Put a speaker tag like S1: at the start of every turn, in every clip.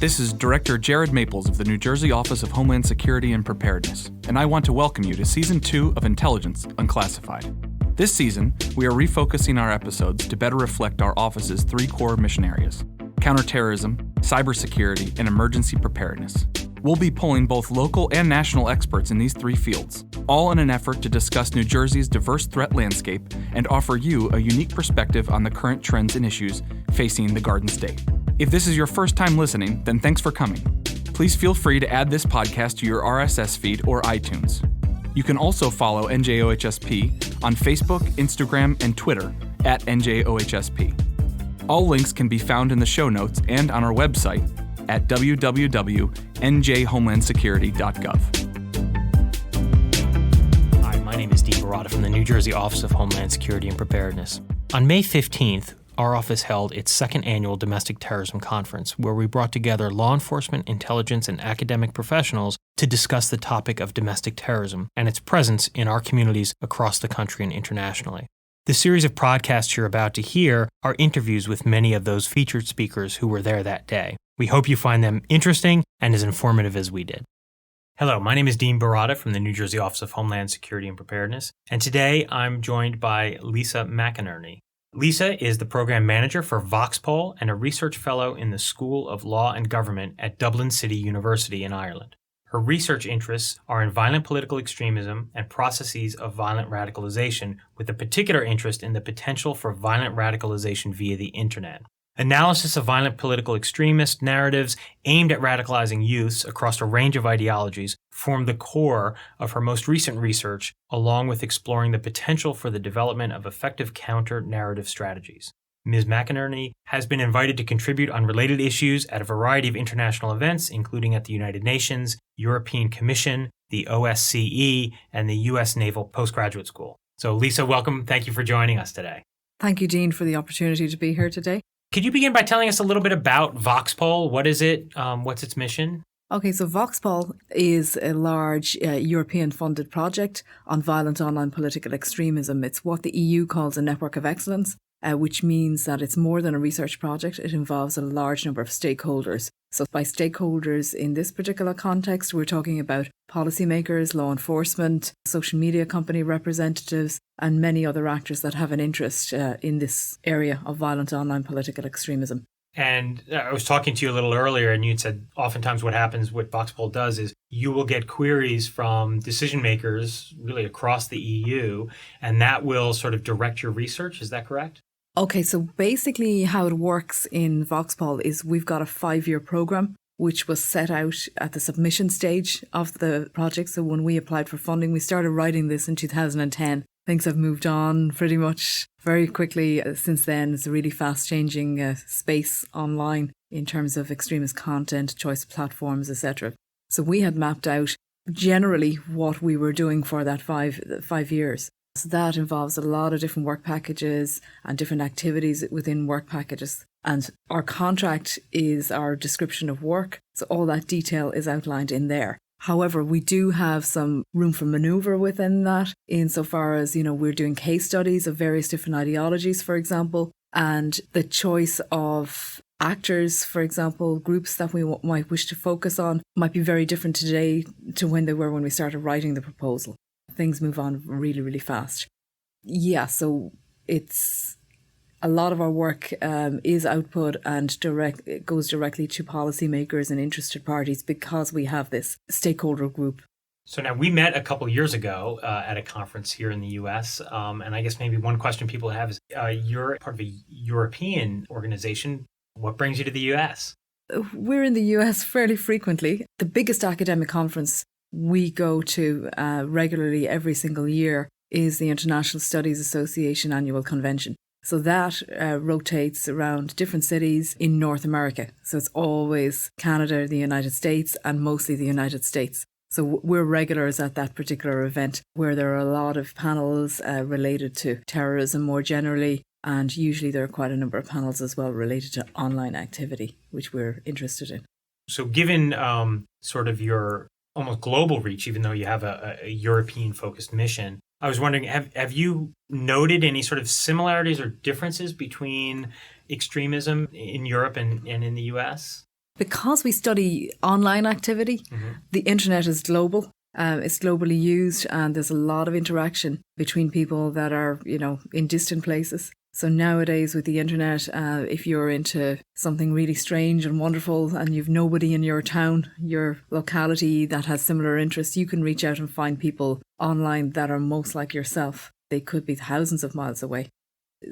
S1: This is Director Jared Maples of the New Jersey Office of Homeland Security and Preparedness, and I want to welcome you to Season 2 of Intelligence Unclassified. This season, we are refocusing our episodes to better reflect our office's three core mission areas: counterterrorism, cybersecurity, and emergency preparedness. We'll be pulling both local and national experts in these three fields, all in an effort to discuss New Jersey's diverse threat landscape and offer you a unique perspective on the current trends and issues facing the Garden State. If this is your first time listening, then thanks for coming. Please feel free to add this podcast to your RSS feed or iTunes. You can also follow NJOHSP on Facebook, Instagram, and Twitter at NJOHSP. All links can be found in the show notes and on our website at www.njhomelandsecurity.gov.
S2: Hi, my name is Dean Baratta from the New Jersey Office of Homeland Security and Preparedness. On May 15th, our office held its second annual Domestic Terrorism Conference, where we brought together law enforcement, intelligence, and academic professionals to discuss the topic of domestic terrorism and its presence in our communities across the country and internationally. The series of podcasts you're about to hear are interviews with many of those featured speakers who were there that day. We hope you find them interesting and as informative as we did. Hello, my name is Dean Baratta from the New Jersey Office of Homeland Security and Preparedness, and today I'm joined by Lisa McInerney. Lisa is the program manager for VOX-Pol and a research fellow in the School of Law and Government at Dublin City University in Ireland. Her research interests are in violent political extremism and processes of violent radicalization, with a particular interest in the potential for violent radicalization via the internet. Analysis of violent political extremist narratives aimed at radicalizing youths across a range of ideologies formed the core of her most recent research, along with exploring the potential for the development of effective counter-narrative strategies. Ms. McInerney has been invited to contribute on related issues at a variety of international events, including at the United Nations, European Commission, the OSCE, and the U.S. Naval Postgraduate School. So, Lisa, welcome. Thank you for joining us today.
S3: Thank you, Dean, for the opportunity to be here today.
S2: Could you begin by telling us a little bit about VOX-Pol? What is it? What's its mission?
S3: Okay, so VOX-Pol is a large European-funded project on violent online political extremism. It's what the EU calls a network of excellence, which means that it's more than a research project. It involves a large number of stakeholders. So by stakeholders in this particular context, we're talking about policymakers, law enforcement, social media company representatives, and many other actors that have an interest in this area of violent online political extremism.
S2: And I was talking to you a little earlier, and you'd said oftentimes what VOX-Pol does is you will get queries from decision makers really across the EU, and that will sort of direct your research. Is that correct?
S3: Okay, so basically how it works in VOX-Pol is we've got a 5-year program which was set out at the submission stage of the project. So when we applied for funding, we started writing this in 2010. Things have moved on pretty much very quickly since then. It's a really fast-changing space online in terms of extremist content, choice of platforms, etc. So we had mapped out generally what we were doing for that 5 years. So that involves a lot of different work packages and different activities within work packages. And our contract is our description of work. So all that detail is outlined in there. However, we do have some room for maneuver within that, insofar as, we're doing case studies of various different ideologies, for example, and the choice of actors, for example, groups that we might wish to focus on might be very different today to when they were when we started writing the proposal. Things move on really, really fast. Yeah, so it's a lot of our work is output and it goes directly to policymakers and interested parties because we have this stakeholder group.
S2: So now we met a couple years ago at a conference here in the U.S. And I guess maybe one question people have is you're part of a European organization. What brings you to the U.S.?
S3: We're in the U.S. fairly frequently. The biggest academic conference we go to regularly every single year is the International Studies Association Annual Convention. So that rotates around different cities in North America. So it's always Canada, the United States, and mostly the United States. So we're regulars at that particular event where there are a lot of panels related to terrorism more generally. And usually there are quite a number of panels as well related to online activity, which we're interested in.
S2: So given sort of your almost global reach, even though you have a European-focused mission, I was wondering, have you noted any sort of similarities or differences between extremism in Europe and in the U.S.?
S3: Because we study online activity, the internet is global. It's globally used, and there's a lot of interaction between people that are, in distant places. So nowadays with the internet, if you're into something really strange and wonderful and you've nobody in your town, your locality that has similar interests, you can reach out and find people online that are most like yourself. They could be thousands of miles away.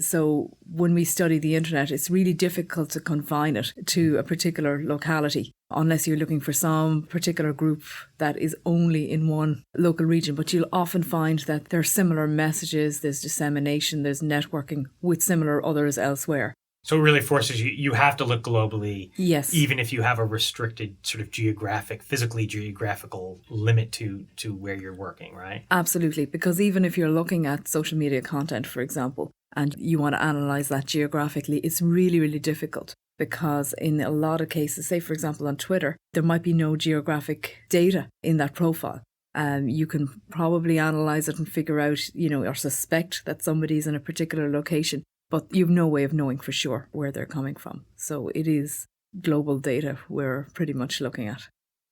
S3: So when we study the internet, it's really difficult to confine it to a particular locality unless you're looking for some particular group that is only in one local region. But you'll often find that there are similar messages, there's dissemination, there's networking with similar others elsewhere.
S2: So it really forces you have to look globally.
S3: Yes.
S2: Even if you have a restricted sort of physically geographical limit to where you're working, right?
S3: Absolutely. Because even if you're looking at social media content, for example, and you want to analyse that geographically, it's really, really difficult because in a lot of cases, say, for example, on Twitter, there might be no geographic data in that profile. You can probably analyse it and figure out, or suspect that somebody's in a particular location, but you've no way of knowing for sure where they're coming from. So it is global data we're pretty much looking at.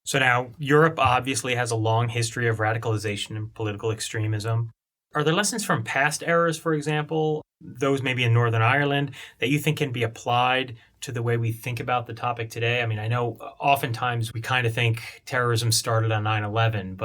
S2: So now Europe obviously has a long history of radicalization and political extremism. Are there lessons from past eras, for example, those maybe in Northern Ireland, that you think can be applied to the way we think about the topic today? I mean, I know oftentimes we kind of think terrorism started on 9/11,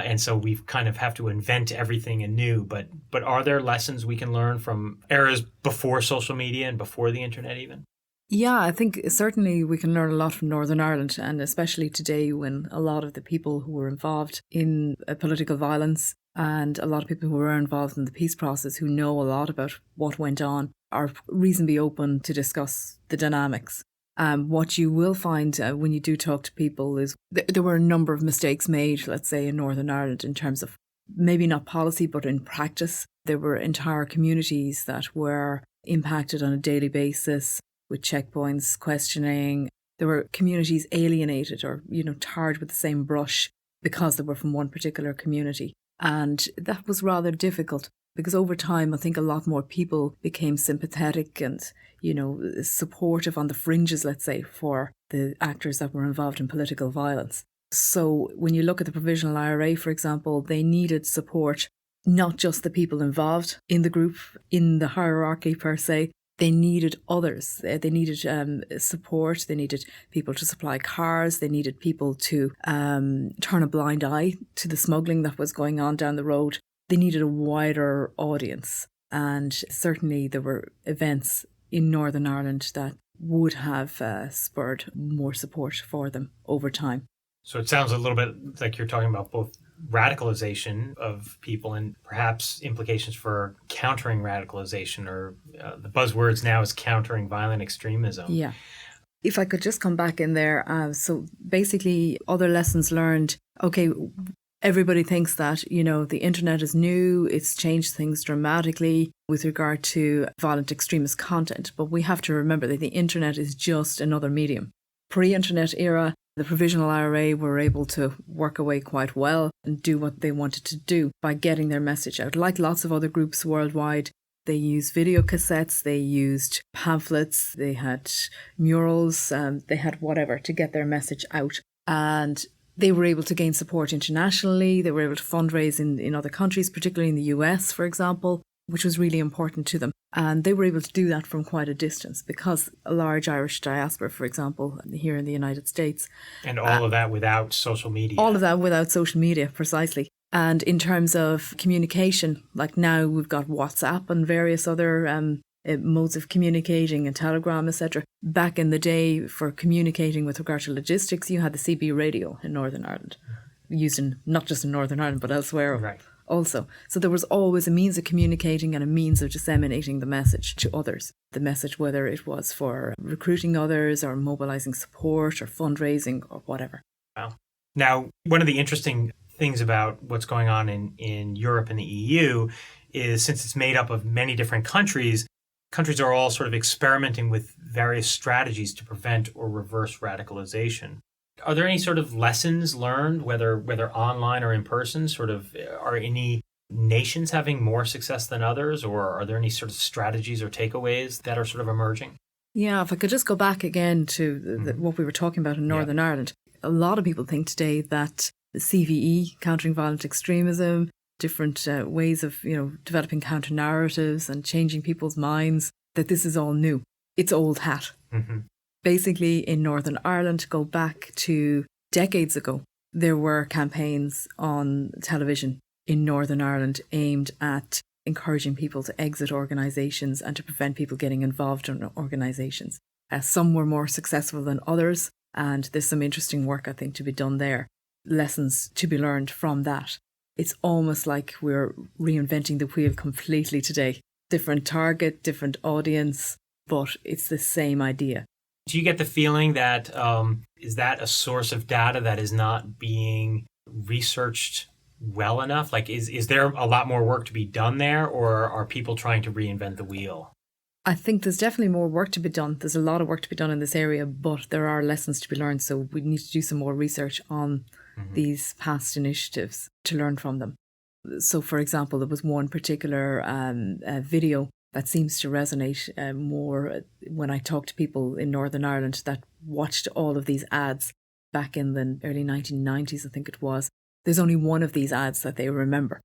S2: and so we kind of have to invent everything anew. But are there lessons we can learn from eras before social media and before the internet even?
S3: Yeah, I think certainly we can learn a lot from Northern Ireland, and especially today when a lot of the people who were involved in political violence and a lot of people who were involved in the peace process who know a lot about what went on are reasonably open to discuss the dynamics. What you will find when you do talk to people is there were a number of mistakes made, let's say, in Northern Ireland in terms of maybe not policy, but in practice. There were entire communities that were impacted on a daily basis with checkpoints, questioning. There were communities alienated or, tarred with the same brush because they were from one particular community. And that was rather difficult because over time, I think a lot more people became sympathetic and, supportive on the fringes, let's say, for the actors that were involved in political violence. So when you look at the Provisional IRA, for example, they needed support, not just the people involved in the group, in the hierarchy per se. They needed others. They needed support. They needed people to supply cars. They needed people to turn a blind eye to the smuggling that was going on down the road. They needed a wider audience. And certainly there were events in Northern Ireland that would have spurred more support for them over time.
S2: So it sounds a little bit like you're talking about both radicalization of people and perhaps implications for countering radicalization, or the buzzwords now is countering violent extremism.
S3: Yeah. If I could just come back in there. So basically other lessons learned. Okay, everybody thinks that, the internet is new. It's changed things dramatically with regard to violent extremist content. But we have to remember that the internet is just another medium. Pre-internet era, the Provisional IRA were able to work away quite well and do what they wanted to do by getting their message out. Like lots of other groups worldwide, they used video cassettes, they used pamphlets, they had murals, they had whatever to get their message out. And they were able to gain support internationally. They were able to fundraise in other countries, particularly in the US, for example, which was really important to them. And they were able to do that from quite a distance because a large Irish diaspora, for example, here in the United States.
S2: And all of that without social media.
S3: All of that without social media, precisely. And in terms of communication, like now we've got WhatsApp and various other modes of communicating and Telegram, etc. Back in the day, for communicating with regard to logistics, you had the CB radio in Northern Ireland, used not just in Northern Ireland, but elsewhere.
S2: Right.
S3: Also. So there was always a means of communicating and a means of disseminating the message to others. The message, whether it was for recruiting others or mobilizing support or fundraising or whatever.
S2: Wow. Now, one of the interesting things about what's going on in Europe and the EU is, since it's made up of many different countries are all sort of experimenting with various strategies to prevent or reverse radicalization. Are there any sort of lessons learned, whether online or in person? Are any nations having more success than others, or are there any sort of strategies or takeaways that are sort of emerging?
S3: Yeah, if I could just go back again to what we were talking about in Northern Ireland. A lot of people think today that the CVE, countering violent extremism, different ways of developing counter narratives and changing people's minds, that this is all new. It's old hat. Basically, in Northern Ireland, go back to decades ago, there were campaigns on television in Northern Ireland aimed at encouraging people to exit organisations and to prevent people getting involved in organisations. Some were more successful than others, and there's some interesting work, I think, to be done there. Lessons to be learned from that. It's almost like we're reinventing the wheel completely today. Different target, different audience, but it's the same idea.
S2: Do you get the feeling that is that a source of data that is not being researched well enough? Like, is there a lot more work to be done there, or are people trying to reinvent the wheel?
S3: I think there's definitely more work to be done. There's a lot of work to be done in this area, but there are lessons to be learned. So we need to do some more research on these past initiatives to learn from them. So, for example, there was one particular video that seems to resonate more when I talk to people in Northern Ireland that watched all of these ads back in the early 1990s, I think it was. There's only one of these ads that they remember,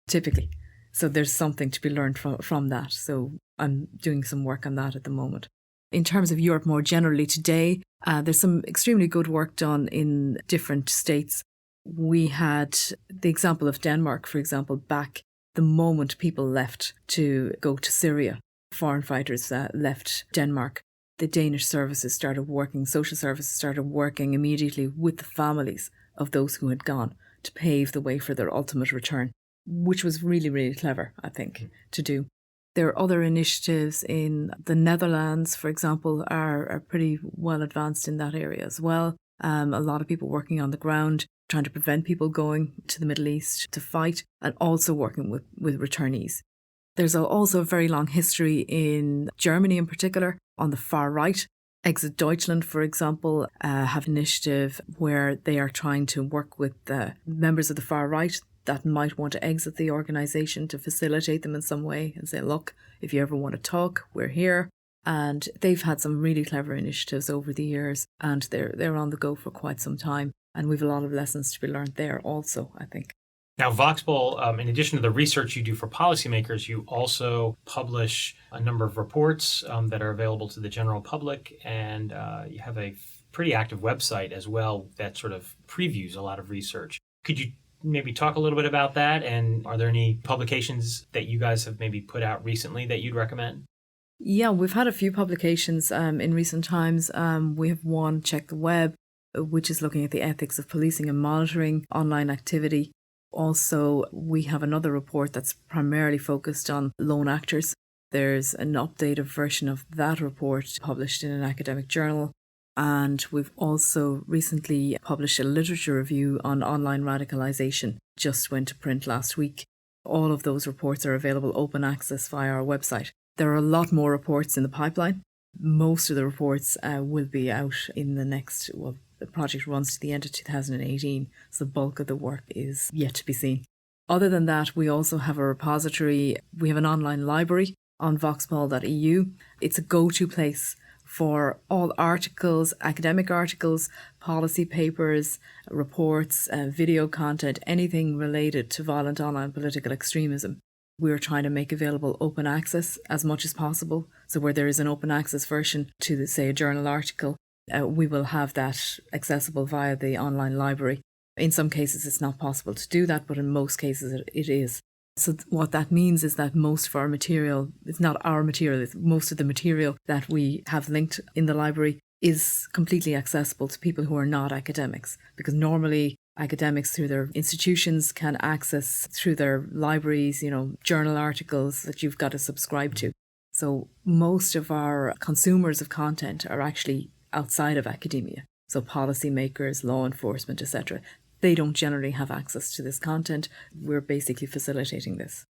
S3: typically. So there's something to be learned from that. So I'm doing some work on that at the moment. In terms of Europe more generally today, there's some extremely good work done in different states. We had the example of Denmark, for example, back the moment people left to go to Syria. Foreign fighters left Denmark. The Danish services started working, social services started working immediately with the families of those who had gone to pave the way for their ultimate return, which was really, really clever, I think, to do. There are other initiatives in the Netherlands, for example, are pretty well advanced in that area as well. A lot of people working on the ground, trying to prevent people going to the Middle East to fight, and also working with returnees. There's also a very long history in Germany in particular, on the far right. Exit Deutschland, for example, have an initiative where they are trying to work with members of the far right that might want to exit the organisation, to facilitate them in some way and say, look, if you ever want to talk, we're here. And they've had some really clever initiatives over the years, and they're on the go for quite some time. And we've a lot of lessons to be learned there also, I think.
S2: Now, VOX-Pol, in addition to the research you do for policymakers, you also publish a number of reports that are available to the general public, and you have a pretty active website as well that sort of previews a lot of research. Could you maybe talk a little bit about that, and are there any publications that you guys have maybe put out recently that you'd recommend?
S3: Yeah, we've had a few publications in recent times. We have one, Check the Web, which is looking at the ethics of policing and monitoring online activity. Also, we have another report that's primarily focused on lone actors. There's an updated version of that report published in an academic journal. And we've also recently published a literature review on online radicalisation, just went to print last week. All of those reports are available open access via our website. There are a lot more reports in the pipeline. Most of the reports will be out in the next, the project runs to the end of 2018, so the bulk of the work is yet to be seen. Other than that, we also have a repository. We have an online library on voxpol.eu. It's a go-to place for all articles, academic articles, policy papers, reports, video content, anything related to violent online political extremism. We're trying to make available open access as much as possible. So where there is an open access version to, say, a journal article, we will have that accessible via the online library. In some cases, it's not possible to do that, but in most cases, it is. So what that means is that most of our material, it's not our material, it's most of the material that we have linked in the library is completely accessible to people who are not academics. Because normally academics through their institutions can access through their libraries, journal articles that you've got to subscribe to. So most of our consumers of content are actually outside of academia. So policymakers, law enforcement, etc. They don't generally have access to this content. We're basically facilitating this.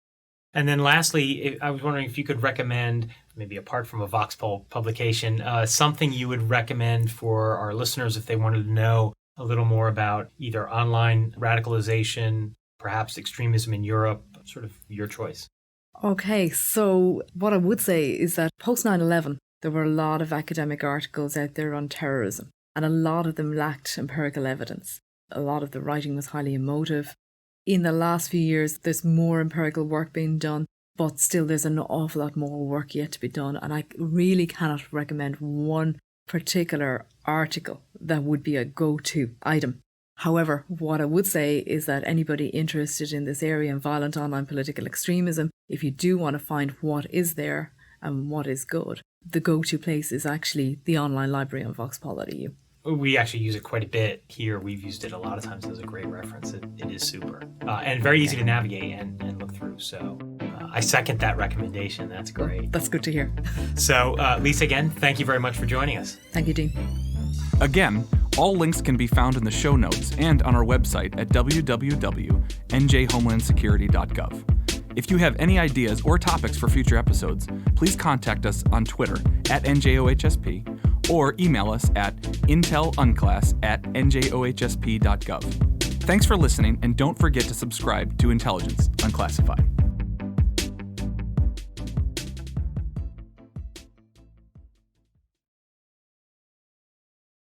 S2: And then lastly, I was wondering if you could recommend, maybe apart from a VOX-Pol publication, something you would recommend for our listeners if they wanted to know a little more about either online radicalization, perhaps extremism in Europe, sort of your choice.
S3: Okay, so what I would say is that post 9/11, There were a lot of academic articles out there on terrorism, and a lot of them lacked empirical evidence. A lot of the writing was highly emotive. In the last few years, there's more empirical work being done, but still there's an awful lot more work yet to be done. And I really cannot recommend one particular article that would be a go-to item. However, what I would say is that anybody interested in this area and violent online political extremism, if you do want to find what is there and what is good, the go-to place is actually the online library on VOX-Pol.eu.
S2: We actually use it quite a bit here. We've used it a lot of times as a great reference. It is super. And very easy to navigate and look through. So I second that recommendation. That's great.
S3: That's good to hear.
S2: So Lisa, again, thank you very much for joining us.
S3: Thank you, Dean.
S1: Again, all links can be found in the show notes and on our website at www.njhomelandsecurity.gov. If you have any ideas or topics for future episodes, please contact us on Twitter at NJOHSP or email us at intelunclass@njOHSP.gov. Thanks for listening, and don't forget to subscribe to Intelligence Unclassified.